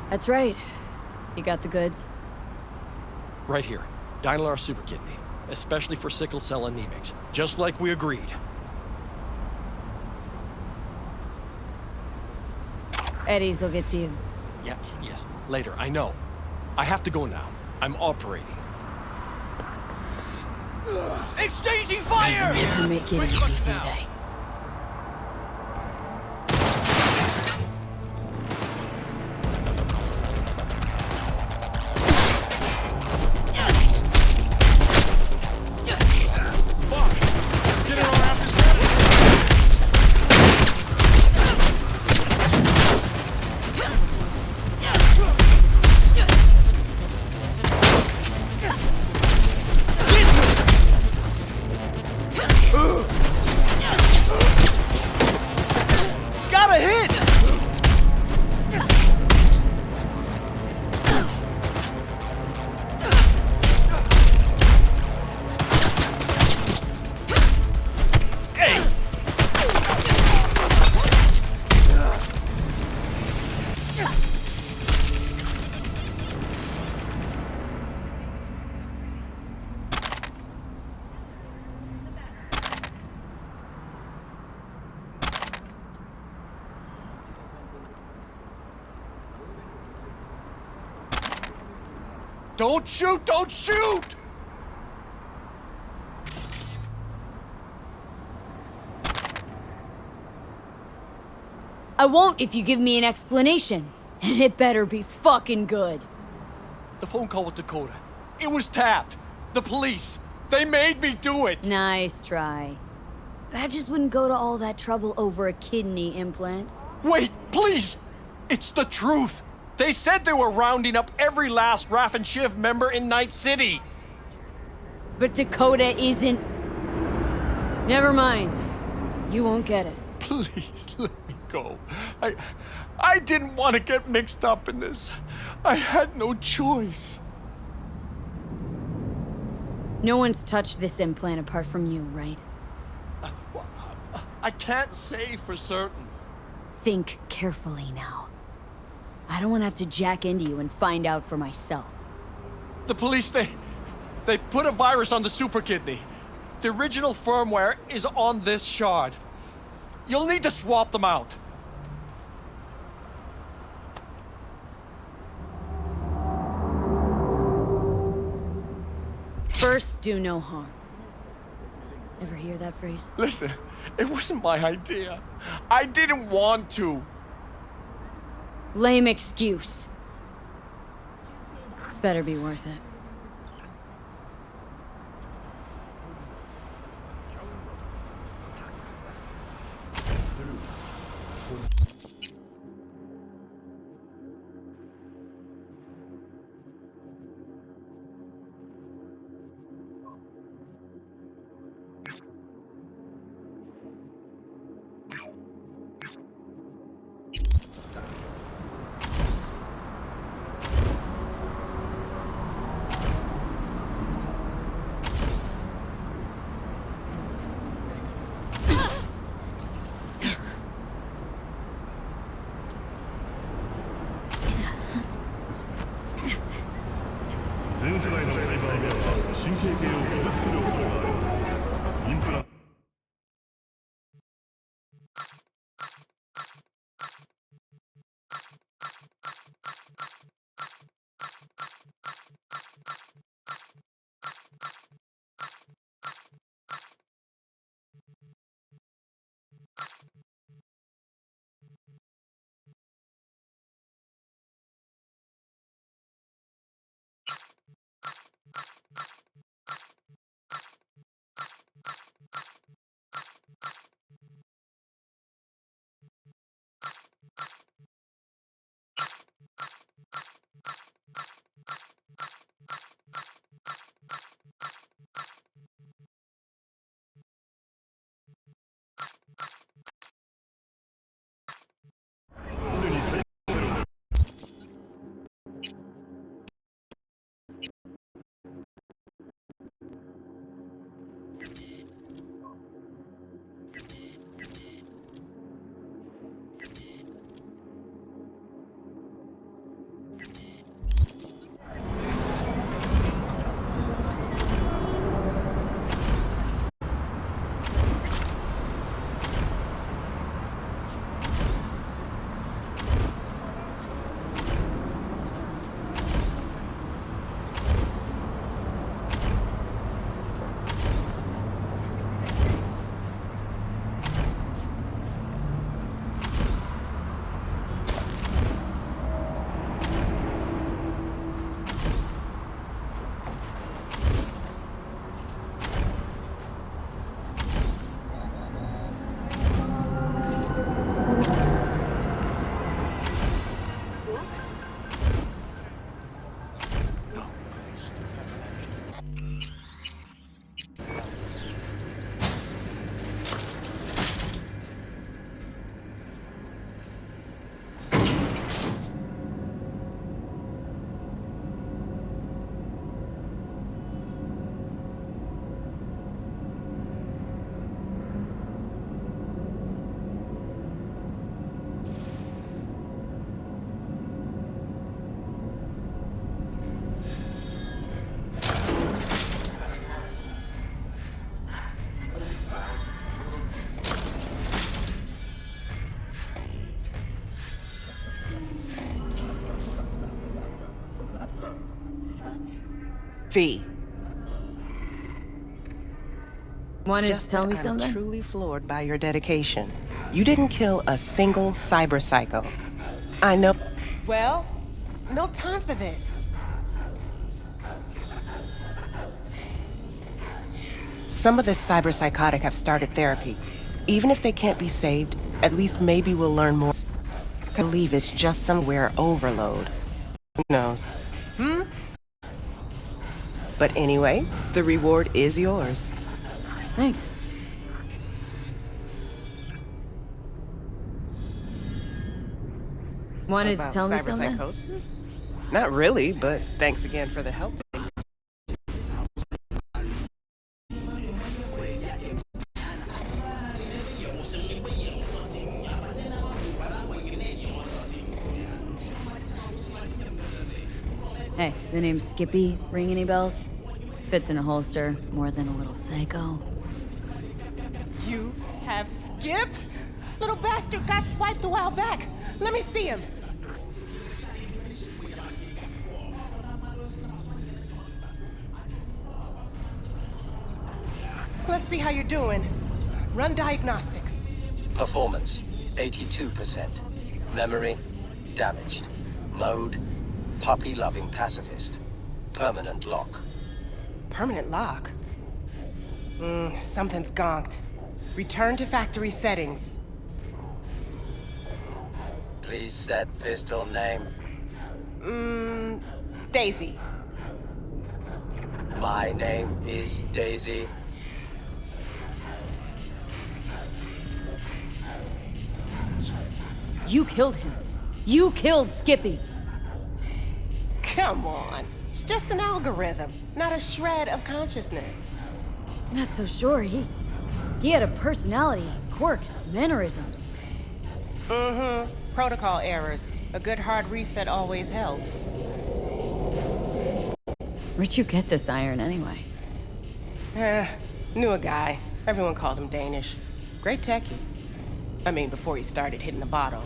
That's right. You got the goods? Right here. Dynalar Super Kidney. Especially for sickle cell anemics. Just like we agreed. Eddie's will get to you. Yeah, yes. Later, I know. I have to go now. I'm operating. Exchanging fire! They never make it easy, do they? Don't shoot! Don't shoot! I won't if you give me an explanation. And it better be fucking good. The phone call with Dakota. It was tapped. The police. They made me do it. Nice try. Badges wouldn't go to all that trouble over a kidney implant. Wait, please! It's the truth! They said they were rounding up every last Raff and Shiv member in Night City! But Dakota isn't... Never mind. You won't get it. Please, let me go. I didn't want to get mixed up in this. I had no choice. No one's touched this implant apart from you, right? I can't say for certain. Think carefully now. I don't want to have to jack into you and find out for myself. The police, they put a virus on the Super Kidney. The original firmware is on this shard. You'll need to swap them out. First, do no harm. Ever hear that phrase? Listen, it wasn't my idea. I didn't want to. Lame excuse. This better be worth it. V. Wanted Just to tell that me I'm something? truly floored by your dedication. You didn't kill a single cyber psycho. I know. Well, no time for this. Some of the cyber psychotic have started therapy. Even if they can't be saved, at least maybe we'll learn more. I believe it's just somewhere overload. Who knows? But anyway, the reward is yours. Thanks. Wanted to About tell me something? cyberpsychosis? Not really, but thanks again for the help. Hey, the name Skippy ring any bells? Fits in a holster more than a little psycho. You have Skip? Little bastard got swiped a while back. Let me see him. Let's see how you're doing. Run diagnostics. Performance, 82%. Memory, damaged. Mode, puppy-loving pacifist. Permanent lock. Permanent lock? Something's gonked. Return to factory settings. Please set pistol name. Daisy. My name is Daisy. You killed him. You killed Skippy. Come on. It's just an algorithm, not a shred of consciousness. Not so sure. He had a personality, quirks, mannerisms. Protocol errors. A good hard reset always helps. Where'd you get this iron anyway? Knew a guy. Everyone called him Danish. Great techie. I mean, before he started hitting the bottle.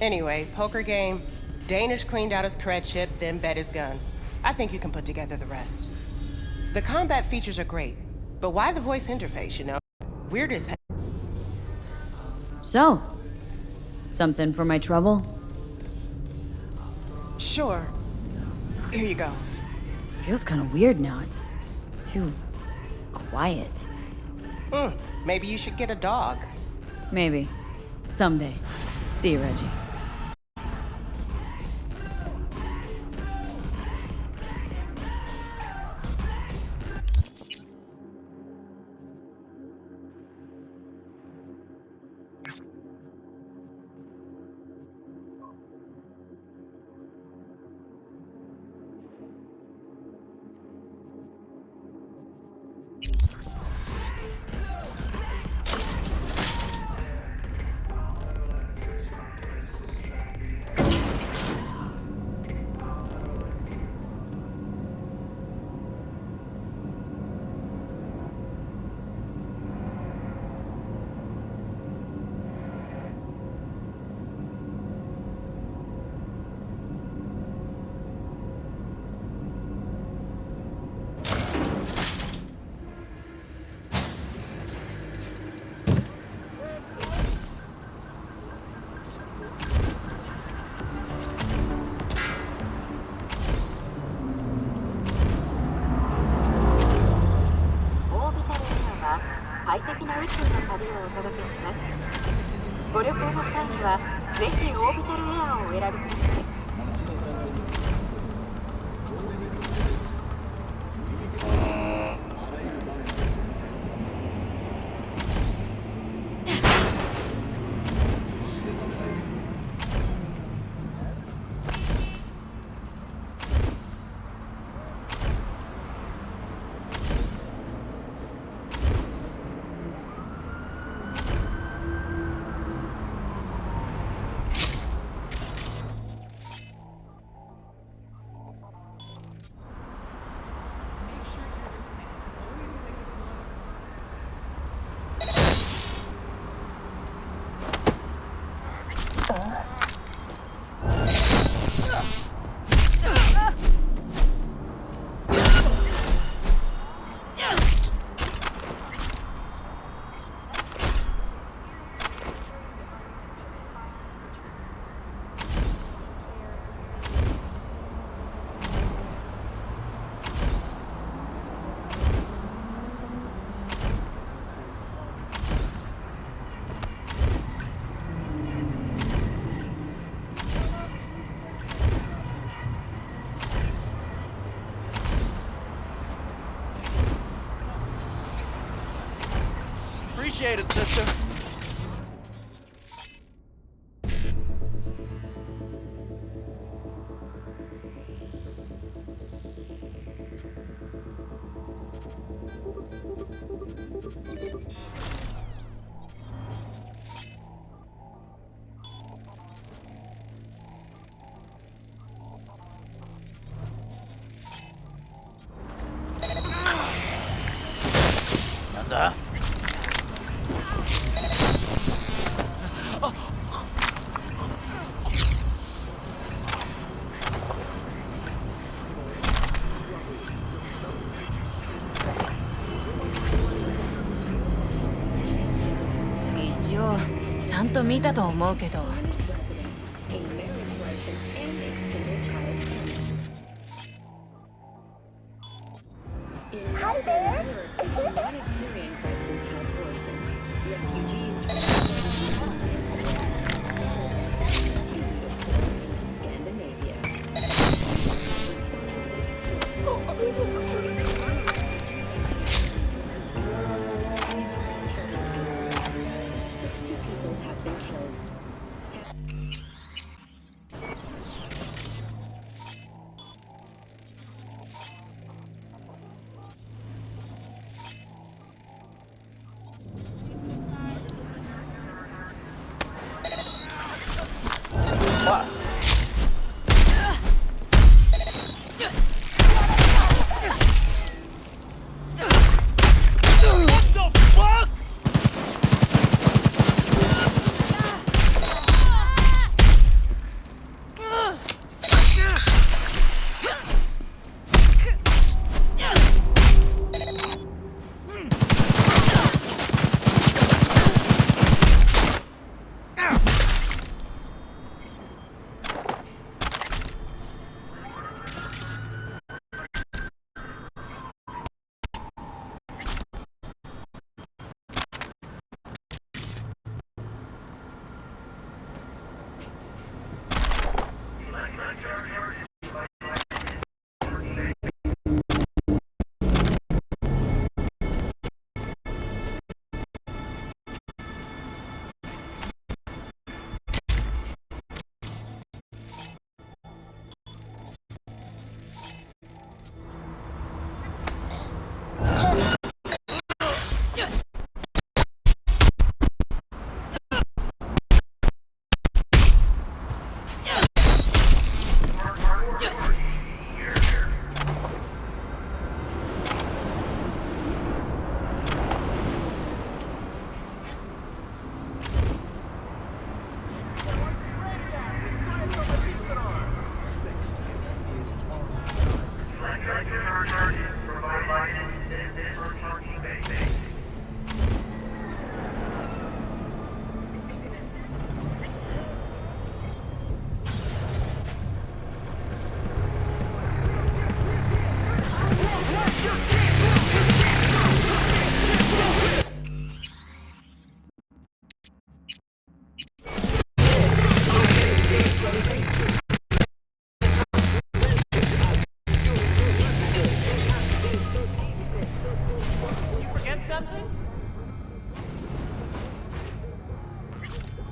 Anyway, poker game. Danish cleaned out his cred chip, then bet his gun. I think you can put together the rest. The combat features are great, but why the voice interface, you know? Weird as hell. So, something for my trouble? Sure. Here you go. Feels kind of weird now. It's too quiet. Maybe you should get a dog. Maybe. Someday. See you, Reggie. Appreciate it, sister. Nanda? 一応ちゃんと見たと思うけど。Hi there. A humanitarian crisis has worsened. Refugees from Scandinavia. 60 people have been killed.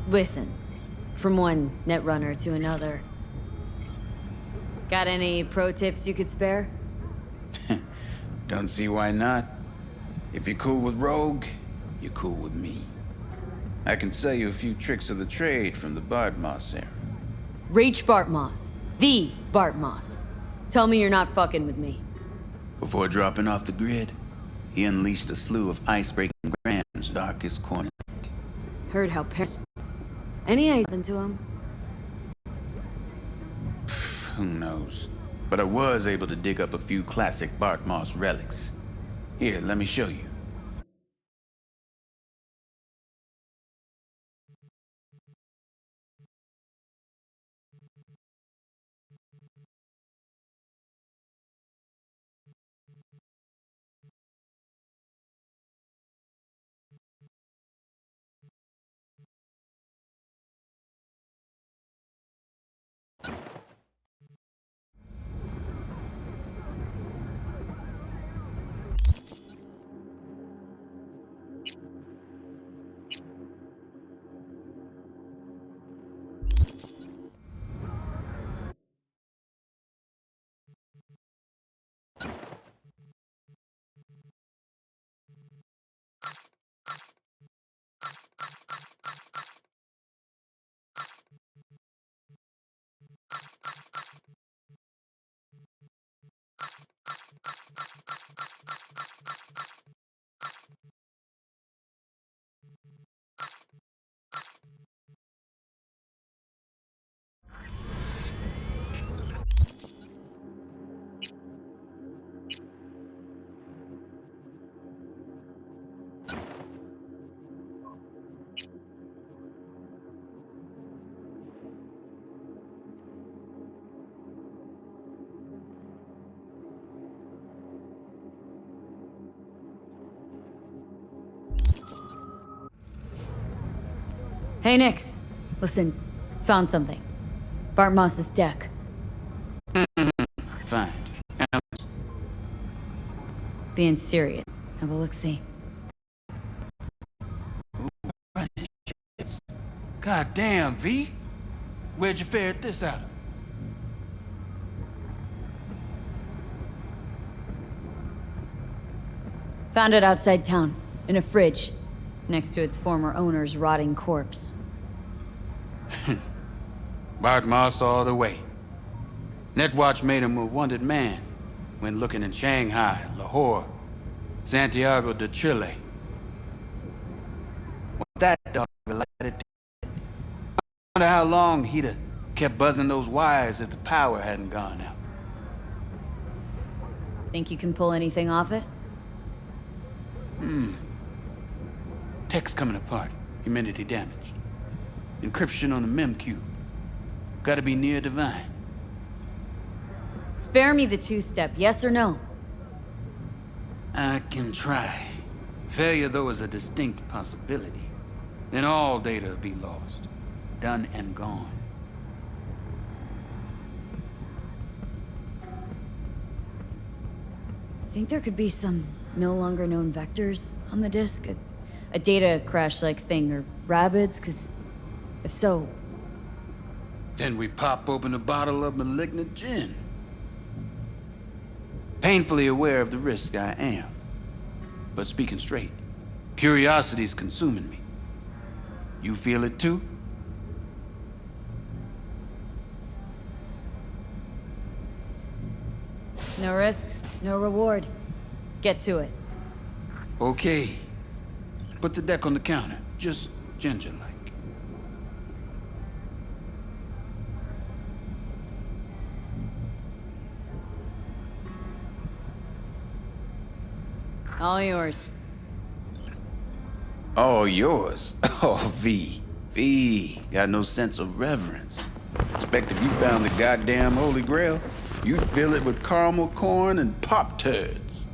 Listen, from one netrunner to another. Got any pro tips you could spare? Don't see why not. If you're cool with Rogue, you're cool with me. I can sell you a few tricks of the trade from the Bart Moss era. Reach Bart Moss. The Bart Moss. Tell me you're not fucking with me. Before dropping off the grid, he unleashed a slew of ice-breaking Graham's darkest corner. Heard how Paris... Any idea happened to him? Who knows? But I was able to dig up a few classic Bart Moss relics. Here, let me show you. Hey, Nix. Listen, found something. Bart Moss's deck. Fine. Being serious. Have a look-see. God damn, V. Where'd you ferret this out? Found it outside town, in a fridge, next to its former owner's rotting corpse. Bart Moss all the way. Netwatch made him a wanted man when looking in Shanghai, Lahore, Santiago de Chile. That dog related to it. I wonder how long he'd have kept buzzing those wires if the power hadn't gone out. Think you can pull anything off it? Tech's coming apart. Humidity damaged. Encryption on the mem cube. Gotta be near divine. Spare me the two-step, yes or no? I can try. Failure, though, is a distinct possibility. Then all data will be lost. Done and gone. Think there could be some no longer known vectors on the disk? A data crash-like thing, or rabbits? Cause if so... Then we pop open a bottle of malignant gin. Painfully aware of the risk, I am. But speaking straight, curiosity's consuming me. You feel it too? No risk, no reward. Get to it. Okay. Put the deck on the counter, just ginger-like. All yours. All yours. Oh, V. V. Got no sense of reverence. Expect if you found the goddamn Holy Grail, you'd fill it with caramel corn and Pop-Turds.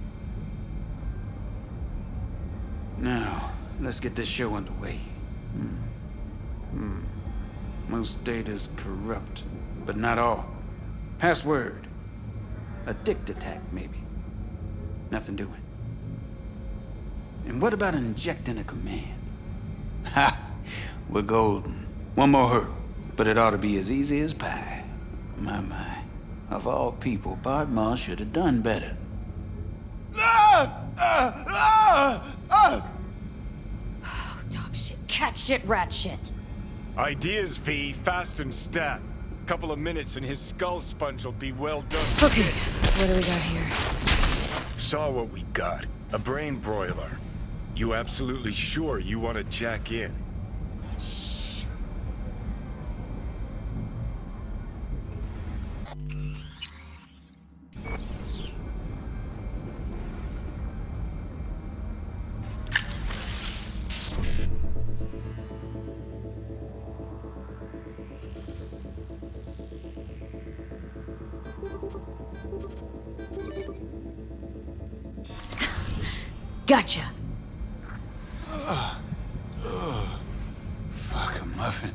Now, let's get this show underway. Most data's corrupt, but not all. Password. A dict attack, maybe. Nothing doing. And what about injecting a command? Ha! We're golden. One more hurdle, but it ought to be as easy as pie. My. Of all people, Bart Moss should have done better. Dog shit, cat shit, rat shit. Ideas, V. Fast and stat. Couple of minutes and his skull sponge will be well done. Okay, what do we got here? Saw what we got. A brain broiler. You absolutely sure you want to jack in? Gotcha. Fuck a muffin.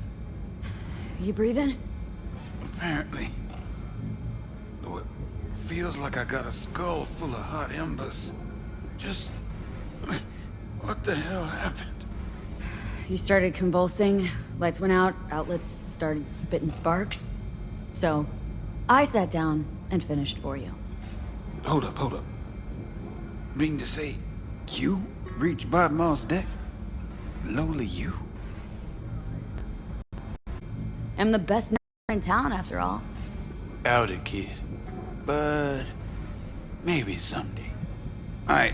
You breathing? Apparently. Though it feels like I got a skull full of hot embers. Just... what the hell happened? You started convulsing, lights went out, outlets started spitting sparks. So, I sat down and finished for you. Hold up. Mean to say, you reached Bart Moss' deck? Lowly you? I'm the best in town, after all. Doubt it, kid. But maybe someday. All right.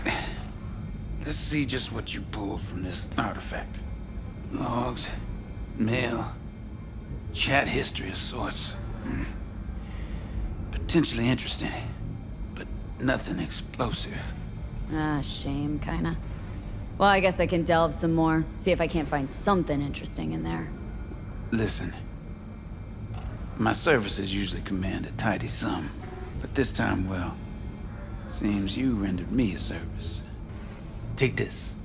Let's see just what you pulled from this artifact. Logs, mail, chat history of sorts. Potentially interesting, but nothing explosive. Ah, shame, kinda. Well, I guess I can delve some more, see if I can't find something interesting in there. Listen, my services usually command a tidy sum, but this time, well, seems you rendered me a service. Take this.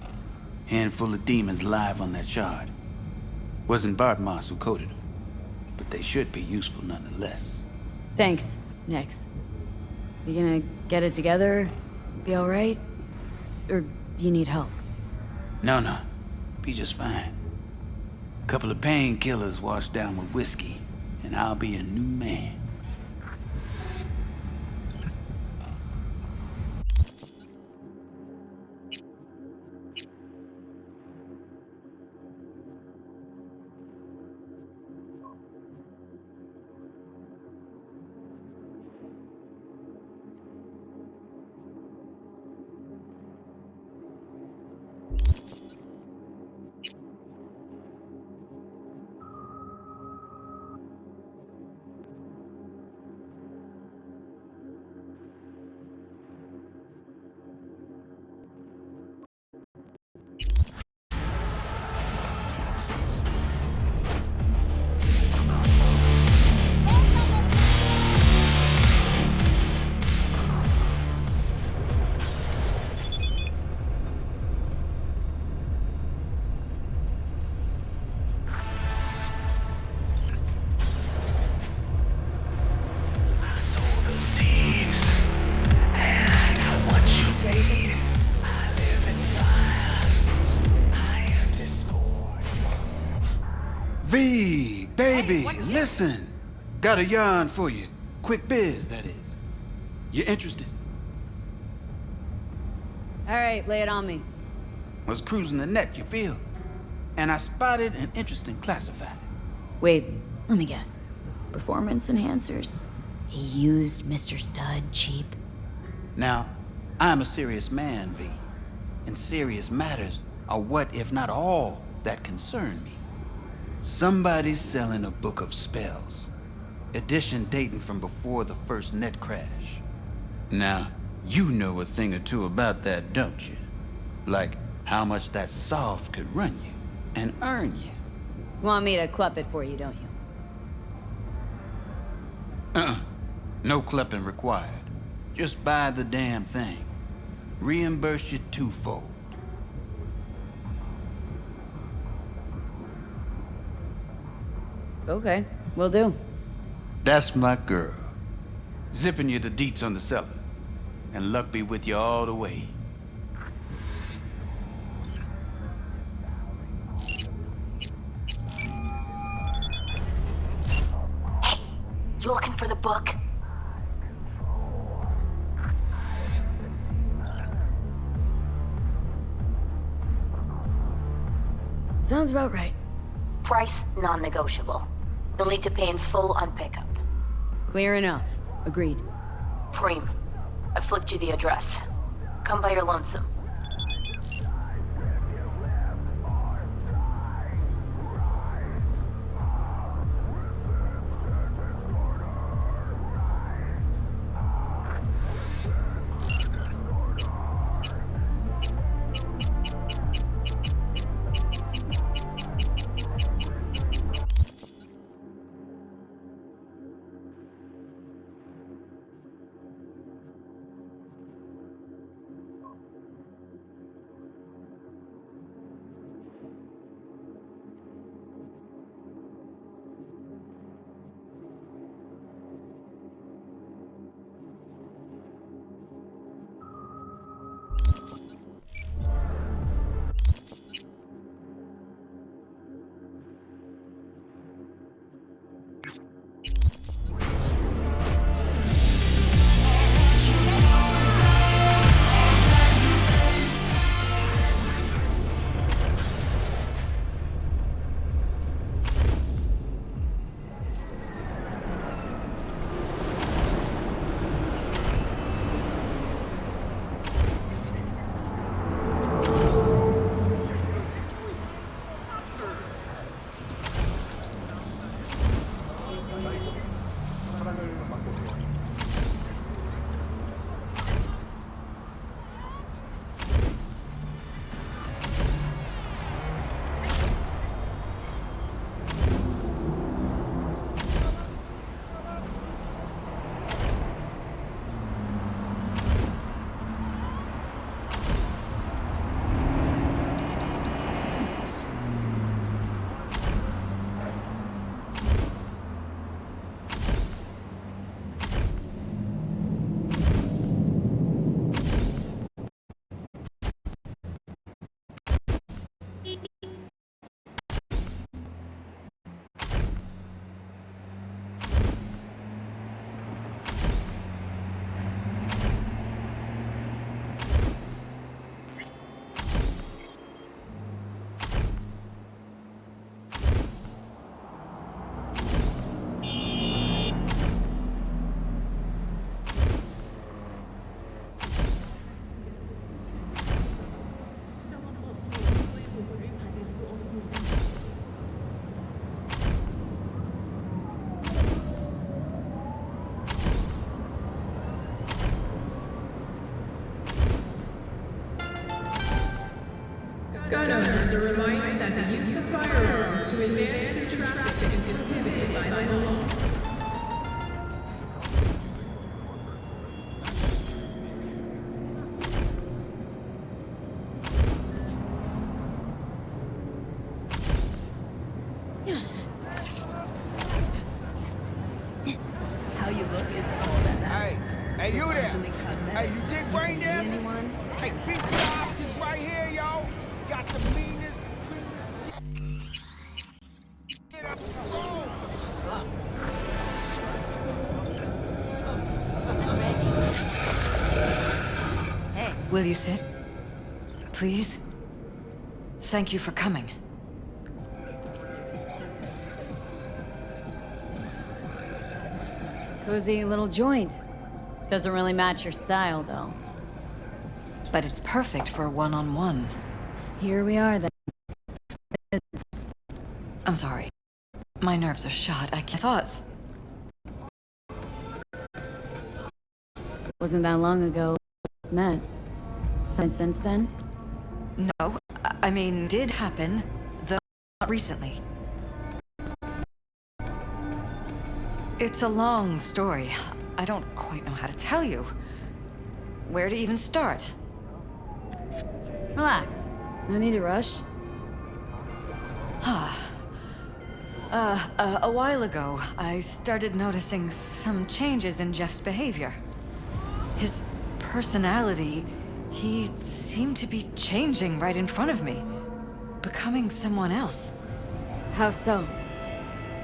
Handful of demons live on that shard. Wasn't Bartmoss who coded them, but they should be useful nonetheless. Thanks, Nix. You gonna get it together? Be alright? Or you need help? No. Be just fine. Couple of painkillers washed down with whiskey, and I'll be a new man. V, baby, listen. Got a yarn for you. Quick biz, that is. You interested? Alright, lay it on me. Was cruising the net, you feel? And I spotted an interesting classified. Wait, let me guess. Performance enhancers? He used Mr. Stud cheap? Now, I'm a serious man, V. And serious matters are what, if not all, that concern me. Somebody's selling a book of spells. Edition dating from before the first net crash. Now, you know a thing or two about that, don't you? Like how much that soft could run you and earn you. Want me to clup it for you, don't you? No clipping required. Just buy the damn thing. Reimburse you twofold. Okay, will do. That's my girl. Zipping you the deets on the cellar. And luck be with you all the way. Hey, you looking for the book? Sounds about right. Price non-negotiable. You'll need to pay in full on pickup. Clear enough. Agreed. Preem, I flicked you the address. Come by your lonesome. Gun owners are reminded that the use of firearms to advance through traffic is prohibited by the law. How you look is all that matters. Hey, you there? Hey, you dig brain dances? Anyone? Hey, beat the optics right here, yo. Got the meanest, get up the road. Hey, will you sit? Please? Thank you for coming. Cozy little joint. Doesn't really match your style, though. But it's perfect for a one-on-one. Here we are, then. I'm sorry. My nerves are shot. I can't thoughts. Wasn't that long ago we met. Since then? No, I mean, did happen, though not recently. It's a long story. I don't quite know how to tell you. Where to even start? Relax. No need to rush. A while ago, I started noticing some changes in Jeff's behavior. His personality, he seemed to be changing right in front of me. Becoming someone else. How so?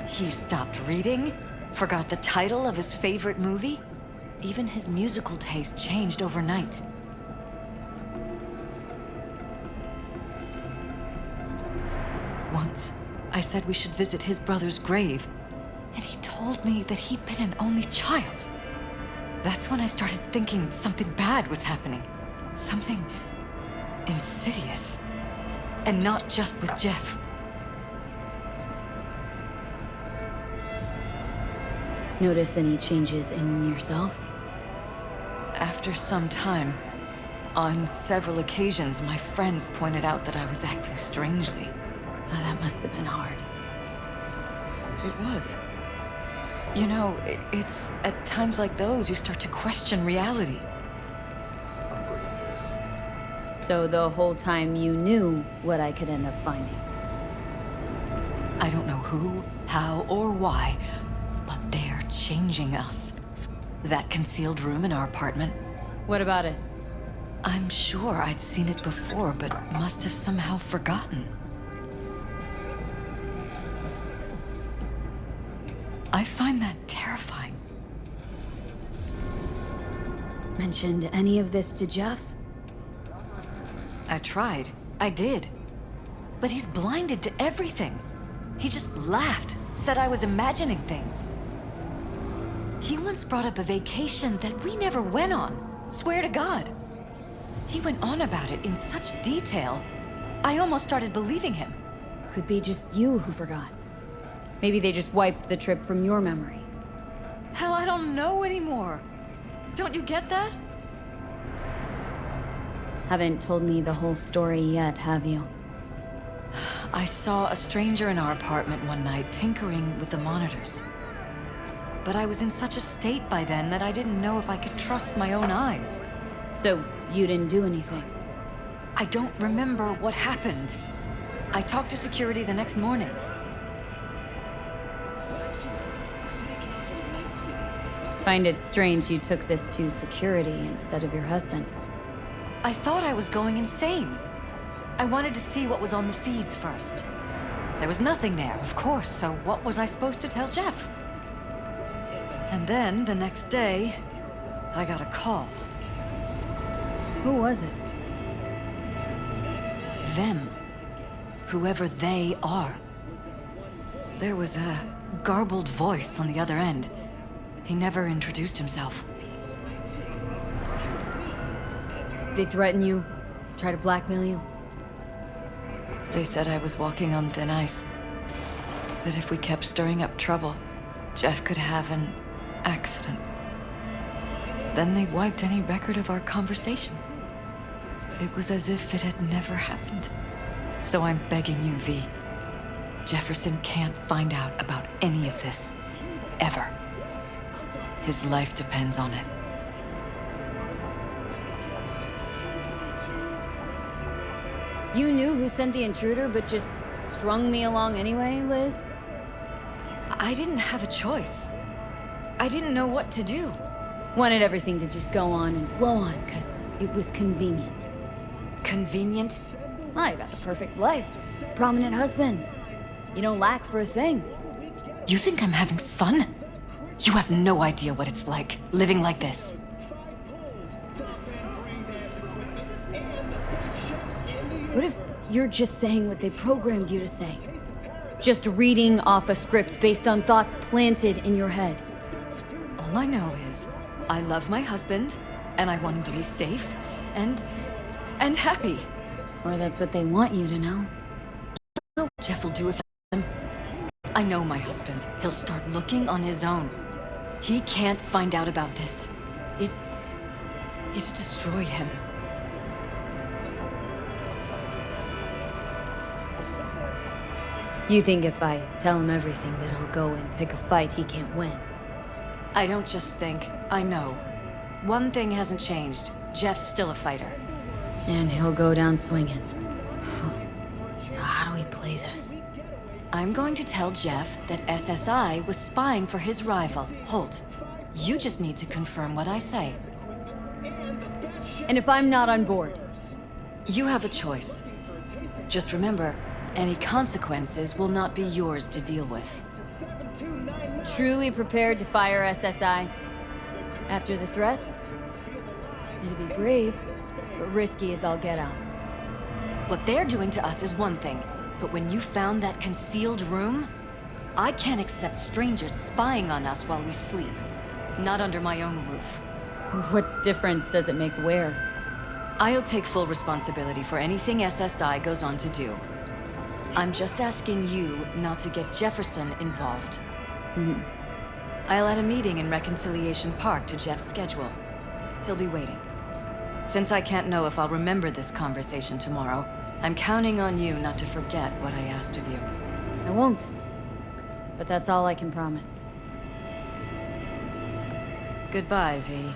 He stopped reading, forgot the title of his favorite movie. Even his musical taste changed overnight. Once, I said we should visit his brother's grave, and he told me that he'd been an only child. That's when I started thinking something bad was happening. Something insidious. And not just with Jeff. Notice any changes in yourself? After some time, on several occasions, my friends pointed out that I was acting strangely. Oh, that must have been hard. It was. You know, it's at times like those you start to question reality. So the whole time you knew what I could end up finding? I don't know who, how, or why, but they're changing us. That concealed room in our apartment. What about it? I'm sure I'd seen it before, but must have somehow forgotten. I find that terrifying. Mentioned any of this to Jeff? I tried. I did. But he's blinded to everything. He just laughed, said I was imagining things. He once brought up a vacation that we never went on. Swear to God. He went on about it in such detail, I almost started believing him. Could be just you who forgot. Maybe they just wiped the trip from your memory. Hell, I don't know anymore. Don't you get that? Haven't told me the whole story yet, have you? I saw a stranger in our apartment one night tinkering with the monitors. But I was in such a state by then that I didn't know if I could trust my own eyes. So, you didn't do anything? I don't remember what happened. I talked to security the next morning. Find it strange you took this to security instead of your husband. I thought I was going insane. I wanted to see what was on the feeds first. There was nothing there, of course, so what was I supposed to tell Jeff? And then, the next day, I got a call. Who was it? Them. Whoever they are. There was a garbled voice on the other end. He never introduced himself. They threaten you? Try to blackmail you? They said I was walking on thin ice. That if we kept stirring up trouble, Jeff could have an accident. Then they wiped any record of our conversation. It was as if it had never happened. So I'm begging you, V. Jefferson can't find out about any of this. Ever. His life depends on it. You knew who sent the intruder, but just strung me along anyway, Liz? I didn't have a choice. I didn't know what to do. Wanted everything to just go on and flow on, because it was convenient. Convenient? I got the perfect life. Prominent husband. You don't lack for a thing. You think I'm having fun? You have no idea what it's like, living like this. What if you're just saying what they programmed you to say? Just reading off a script based on thoughts planted in your head. All I know is, I love my husband, and I want him to be safe, and happy. Or that's what they want you to know. Jeff will do if I know my husband. He'll start looking on his own. He can't find out about this. It'd destroy him. You think if I tell him everything that he'll go and pick a fight he can't win? I don't just think, I know. One thing hasn't changed. Jeff's still a fighter. And he'll go down swinging. So how do we play this? I'm going to tell Jeff that SSI was spying for his rival, Holt. You just need to confirm what I say. And if I'm not on board? You have a choice. Just remember, any consequences will not be yours to deal with. Truly prepared to fire SSI? After the threats? It'd be brave, but risky as all get out. What they're doing to us is one thing, but when you found that concealed room, I can't accept strangers spying on us while we sleep. Not under my own roof. What difference does it make where? I'll take full responsibility for anything SSI goes on to do. I'm just asking you not to get Jefferson involved. I'll add a meeting in Reconciliation Park to Jeff's schedule. He'll be waiting. Since I can't know if I'll remember this conversation tomorrow, I'm counting on you not to forget what I asked of you. I won't. But that's all I can promise. Goodbye, V.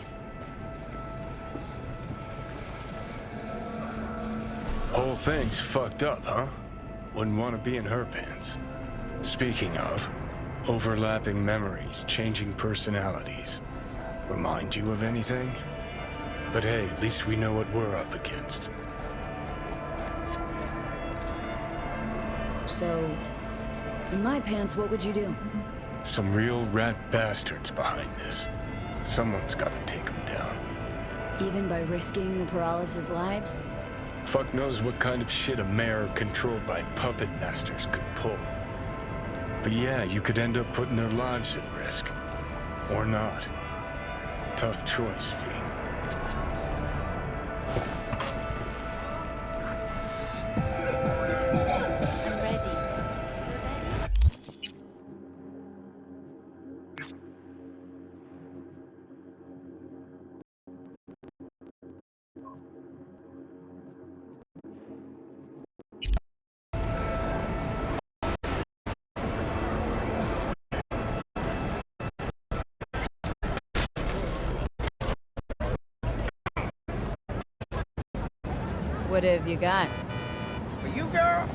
Whole thing's fucked up, huh? Wouldn't want to be in her pants. Speaking of, overlapping memories, changing personalities. Remind you of anything? But hey, at least we know what we're up against. So, in my pants, what would you do? Some real rat bastards behind this. Someone's gotta take them down. Even by risking the paralysis lives? Fuck knows what kind of shit a mayor controlled by puppet masters could pull. But yeah, you could end up putting their lives at risk. Or not. Tough choice, V. What have you got? For you, girl,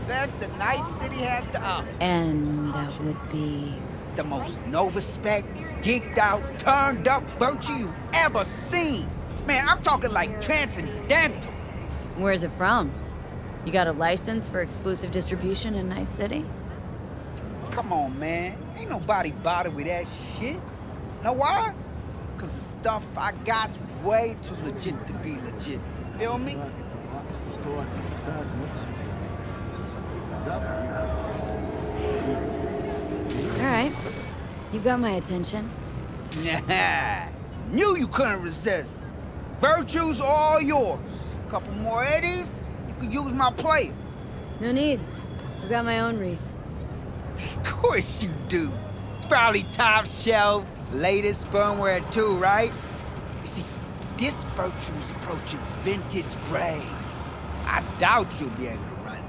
best the Night City has to offer. And that would be... The most no-respect, geeked out, turned up virtue you ever seen. Man, I'm talking like transcendental. Where's it from? You got a license for exclusive distribution in Night City? Come on, man. Ain't nobody bothered with that shit. Know why? Cause the stuff I got's way too legit to be legit. Feel me? Alright. You got my attention. Nah. Knew you couldn't resist. Virtue's all yours. Couple more eddies, you could use my player. No need. I've got my own wreath. Of course you do. It's probably top shelf, latest firmware too, right? You see, this Virtue's approaching vintage grade. I doubt you'll be able to run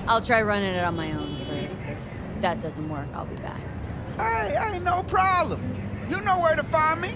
I'll try running it on my own first. If that doesn't work, I'll be back. Hey, ain't no problem. You know where to find me.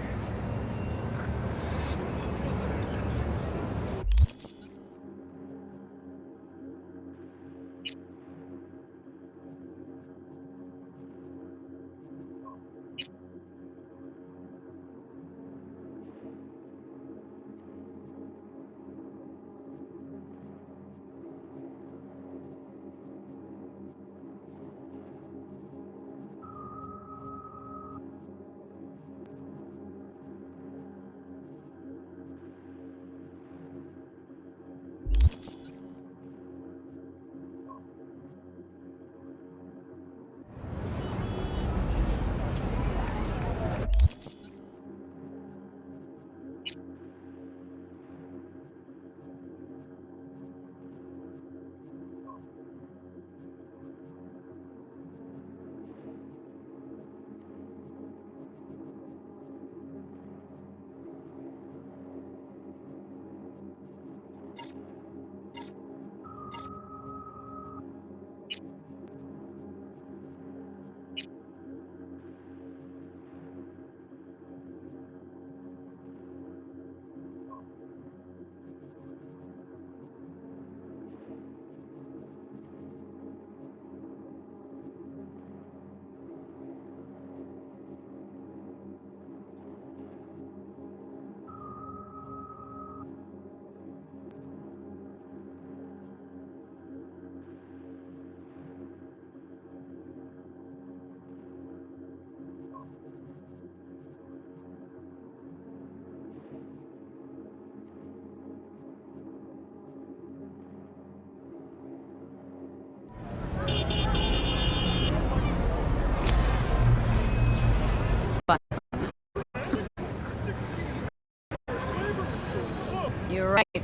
You're right.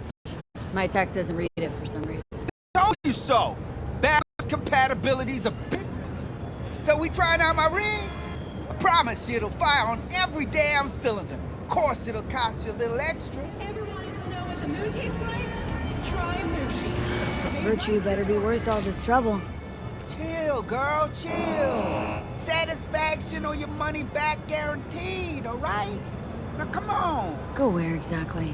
My tech doesn't read it for some reason. Told you so. Backwards compatibility's a bit. So we trying out my rig? I promise you it'll fire on every damn cylinder. Of course it'll cost you a little extra. Everyone wanted to know what the moo tastes like? Try moo. This virtue better be worth all this trouble. Chill, girl, chill. Satisfaction or your money back guaranteed, all right? Now come on. Go where exactly?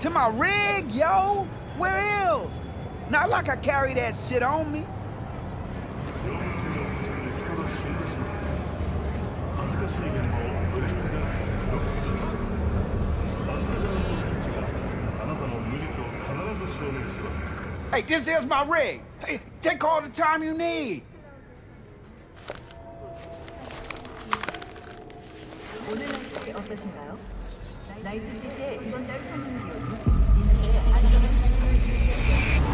To my rig, yo. Where else? Not like I carry that shit on me. Hey, this is my rig. Hey, take all the time you need. 오늘 날씨 어떠신가요? 나이트 시티의 이번 달 평균 기온이 이는데 안전한 행동을 주의하세요.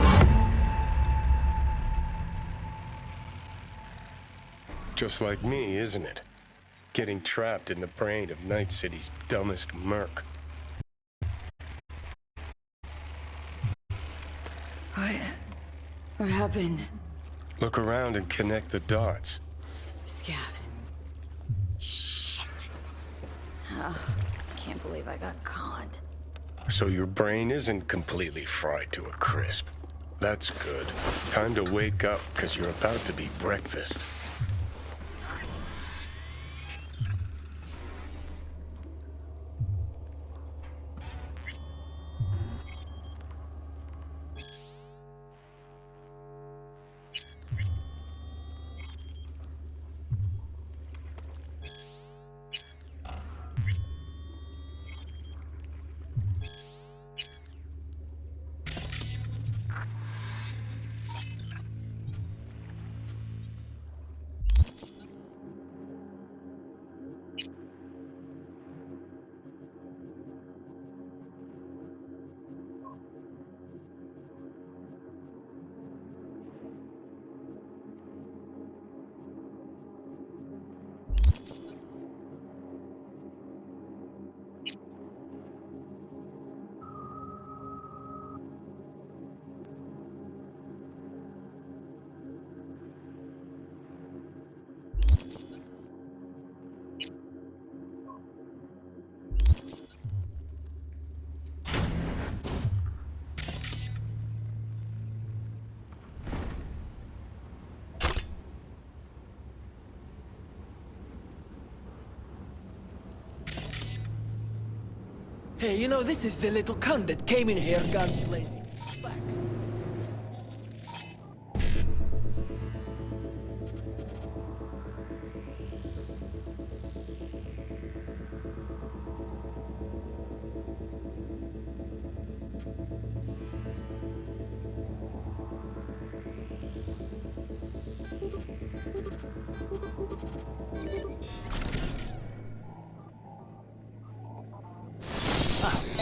Just like me, isn't it? Getting trapped in the brain of Night City's dumbest merc. What happened? Look around and connect the dots. Scabs. Shit. Ugh, can't believe I got conned. So your brain isn't completely fried to a crisp. That's good. Time to wake up, because you're about to be breakfast. Hey, you know, this is the little cunt that came in here guns blazing. Back.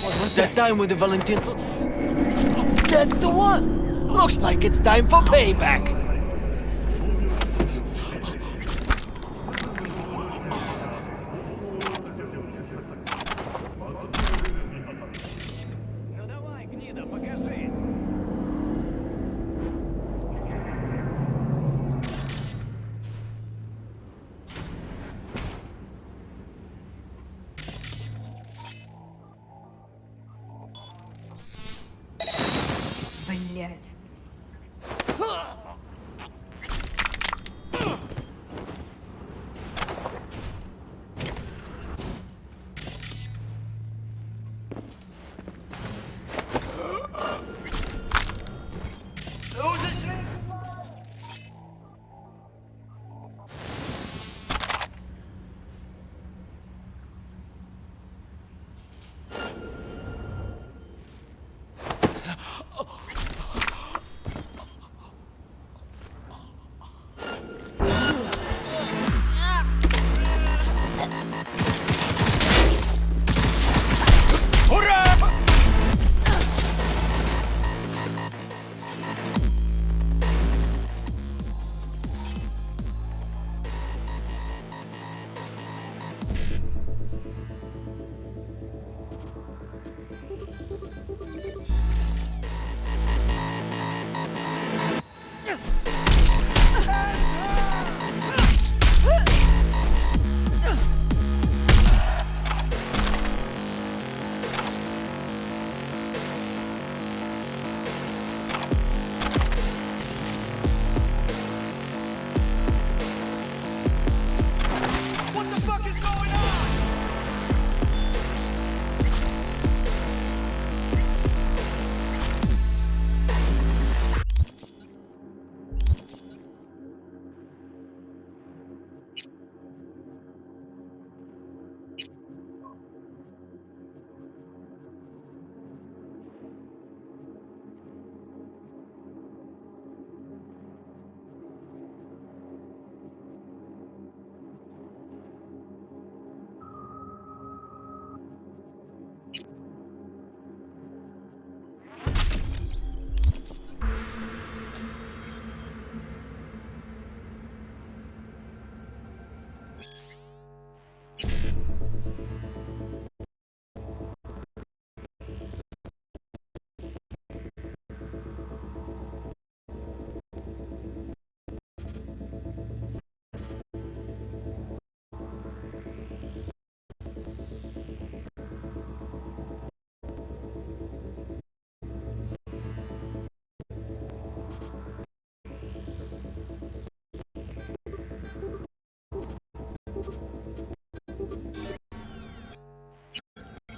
What was that time with the Valentino? That's the one! Looks like it's time for payback! Блять.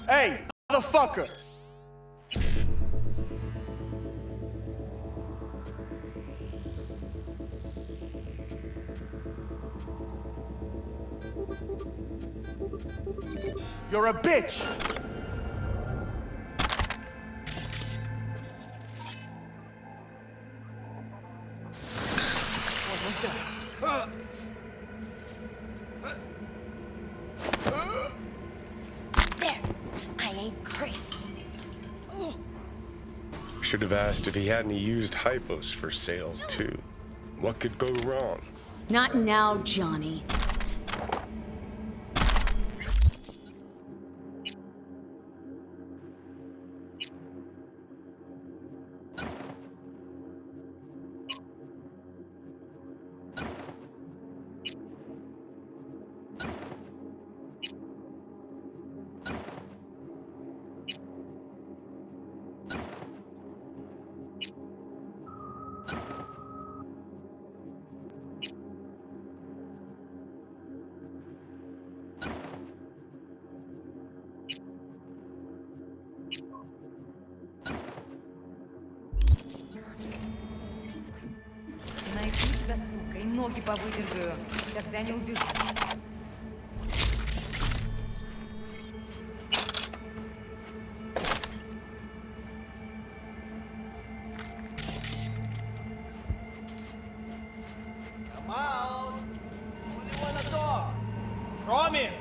Hey, motherfucker! You're a bitch! What was that? There! I ain't crazy. Should have asked if he had any used hypos for sale, too. What could go wrong? Not now, Johnny. ноги повыдергаю. Тогда не убежу. Come out! Only wanna talk! Promise!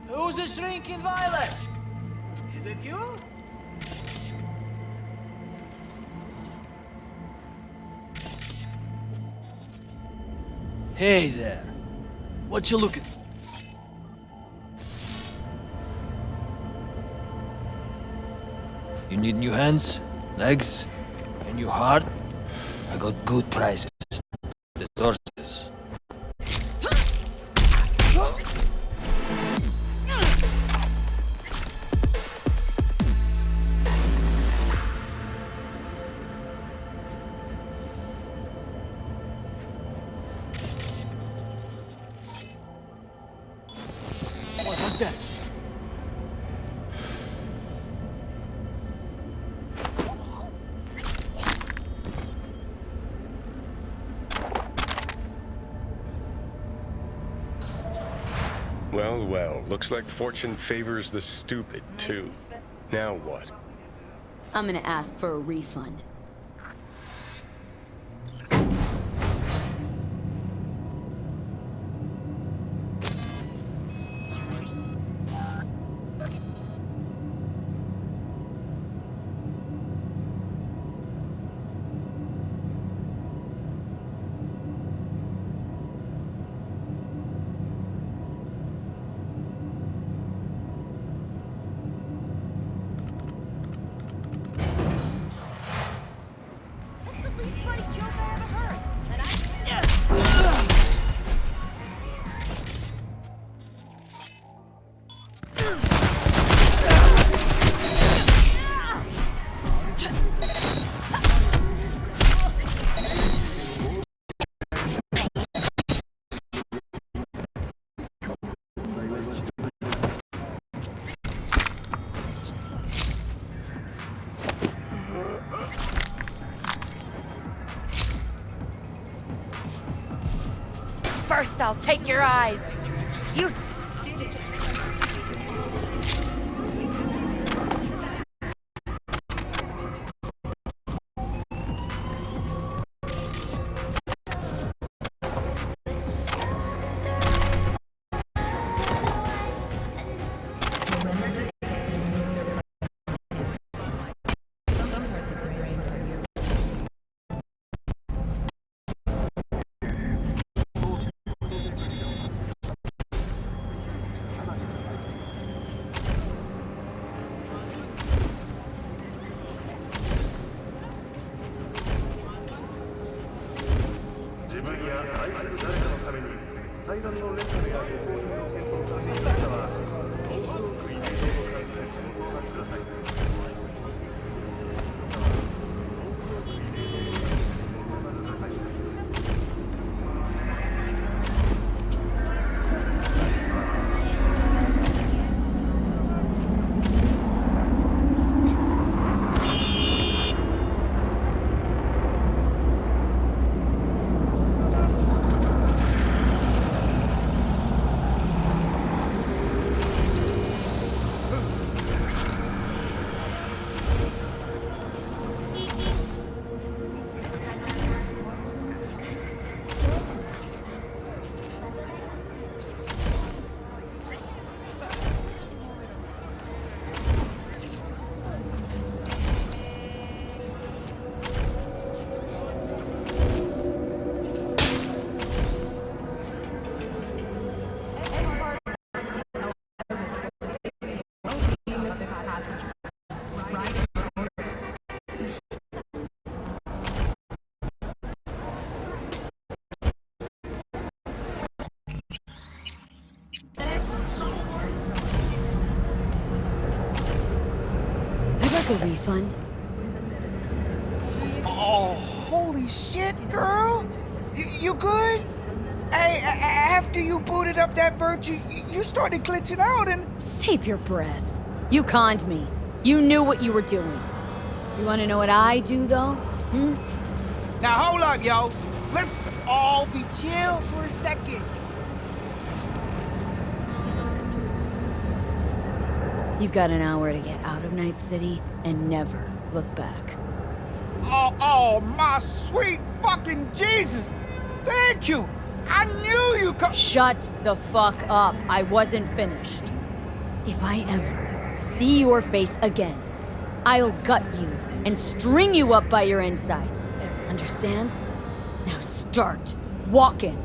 Who's the shrinking violet? Is it you? Hey there. What you looking for? You need new hands, legs, and new heart? I got good prices. The sources. What's that? Well, well, looks like fortune favors the stupid, too. Now what? I'm gonna ask for a refund. First, I'll take your eyes. You... a refund. Oh, holy shit, girl! You good? Hey, after you booted up that virtue, you started glitching out and... Save your breath. You conned me. You knew what you were doing. You want to know what I do, though? Hmm? Now hold up, yo. Let's all be chill for a second. You've got an hour to get out of Night City and never look back. Oh, my sweet fucking Jesus! Thank you! I knew you could. Shut the fuck up. I wasn't finished. If I ever see your face again, I'll gut you and string you up by your insides. Understand? Now start walking.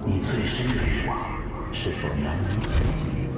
你最深的欲望是否难以企及？